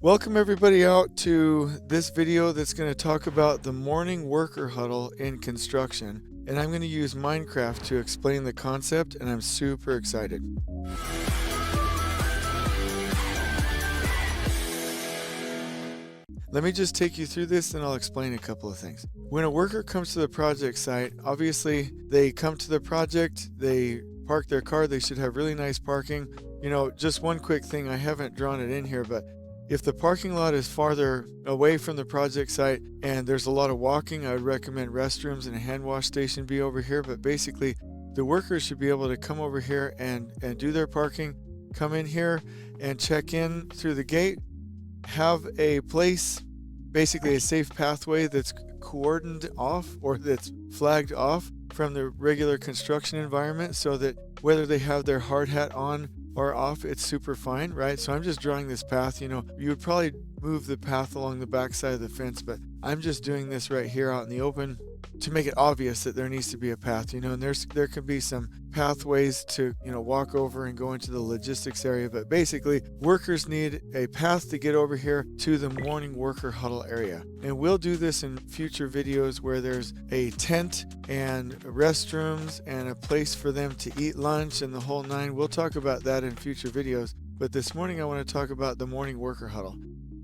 Welcome everybody out to this video that's going to talk about the morning worker huddle in construction. And I'm going to use Minecraft to explain the concept, and I'm super excited. Let me just take you through this and I'll explain a couple of things. When a worker comes to the project site, obviously they come to the project, they park their car, they should have really nice parking. Just one quick thing, I haven't drawn it in here, but if the parking lot is farther away from the project site and there's a lot of walking, I would recommend restrooms and a hand wash station be over here. But basically, the workers should be able to come over here and do their parking, come in here and check in through the gate, have a place, basically a safe pathway that's cordoned off or that's flagged off from the regular construction environment so that whether they have their hard hat on or off, it's super fine, right? So I'm just drawing this path. You would probably move the path along the back side of the fence, but I'm just doing this right here out in the open to make it obvious that there needs to be a path, and there can be some pathways to, walk over and go into the logistics area, but basically workers need a path to get over here to the morning worker huddle area. And we'll do this in future videos where there's a tent and restrooms and a place for them to eat lunch and the whole nine. We'll talk about that in future videos, but this morning I want to talk about the morning worker huddle.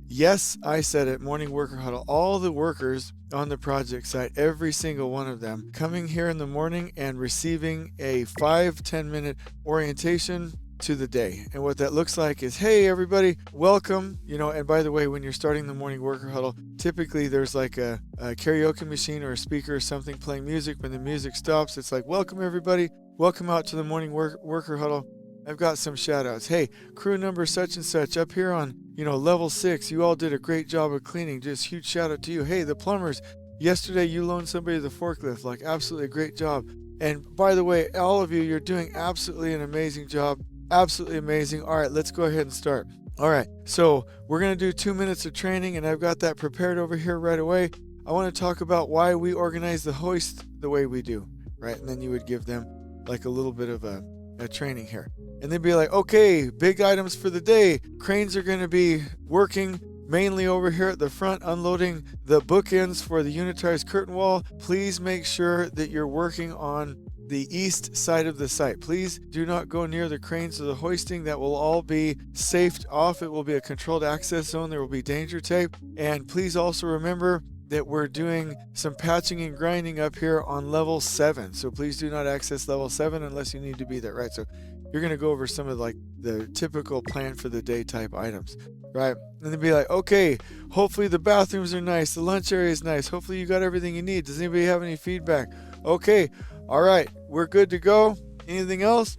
Yes, I said it, morning worker huddle. All the workers on the project site, every single one of them, coming here in the morning and receiving a 5-10 minute orientation to the day. And what that looks like is, hey, everybody, welcome. And by the way, when you're starting the morning worker huddle, typically there's like a karaoke machine or a speaker or something playing music. When the music stops, it's like, welcome, everybody. Welcome out to the morning worker huddle. I've got some shout outs. Hey, crew number such and such up here on, level 6. You all did a great job of cleaning. Just huge shout out to you. Hey, the plumbers, yesterday you loaned somebody the forklift. Like, absolutely great job. And by the way, all of you, you're doing absolutely an amazing job. Absolutely amazing. All right, let's go ahead and start. All right, so we're going to do 2 minutes of training, and I've got that prepared over here right away. I want to talk about why we organize the hoist the way we do, right? And then you would give them like a little bit of a training here. And they'd be like, okay, big items for the day. Cranes are going to be working mainly over here at the front, unloading the bookends for the unitized curtain wall. Please make sure that you're working on the east side of the site. Please do not go near the cranes or the hoisting. That will all be safed off. It will be a controlled access zone. There will be danger tape. And please also remember that we're doing some patching and grinding up here on level 7. So please do not access level 7 unless you need to be there, right? So you're going to go over some of like the typical plan for the day type items, right? And then be like, okay, hopefully the bathrooms are nice. The lunch area is nice. Hopefully you got everything you need. Does anybody have any feedback? Okay. All right. We're good to go. Anything else?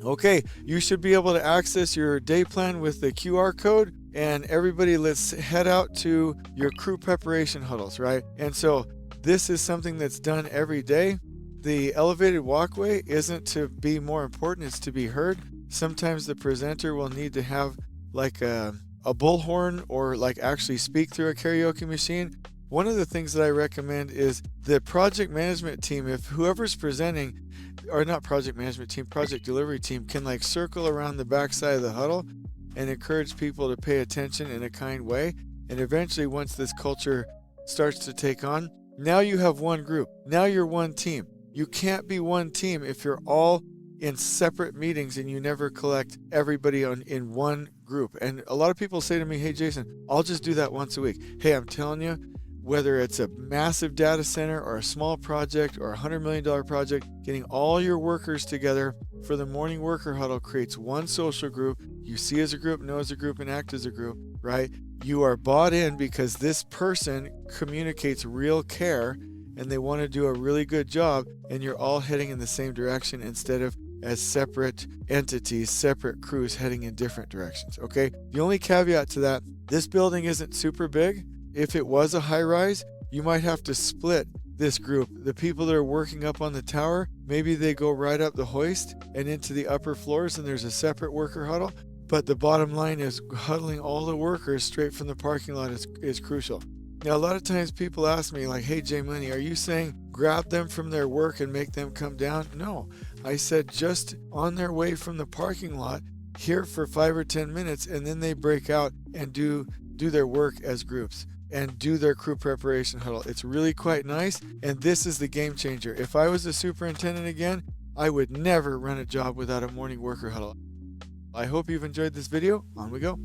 Okay. You should be able to access your day plan with the QR code. And everybody, let's head out to your crew preparation huddles, right? And so this is something that's done every day. The elevated walkway isn't to be more important, it's to be heard. Sometimes the presenter will need to have like a bullhorn or like actually speak through a karaoke machine. One of the things that I recommend is the project management team, if whoever's presenting, or not project management team, project delivery team, can like circle around the backside of the huddle and encourage people to pay attention in a kind way. And eventually, once this culture starts to take on, now you have one group. Now you're one team. You can't be one team if you're all in separate meetings and you never collect everybody in one group. And a lot of people say to me, hey, Jason, I'll just do that once a week. Hey, I'm telling you, whether it's a massive data center or a small project or a $100 million project, getting all your workers together for the morning worker huddle creates one social group. You see as a group, know as a group, and act as a group, right? You are bought in because this person communicates real care and they want to do a really good job, and you're all heading in the same direction instead of as separate entities, separate crews heading in different directions, okay? The only caveat to that, this building isn't super big. If it was a high rise, you might have to split this group. The people that are working up on the tower, maybe they go right up the hoist and into the upper floors and there's a separate worker huddle. But the bottom line is huddling all the workers straight from the parking lot is crucial. Now, a lot of times people ask me like, hey, Jay Money, are you saying grab them from their work and make them come down? No, I said just on their way from the parking lot, here for 5 or 10 minutes, and then they break out and do their work as groups and do their crew preparation huddle. It's really quite nice, and this is the game changer. If I was a superintendent again, I would never run a job without a morning worker huddle. I hope you've enjoyed this video. On we go.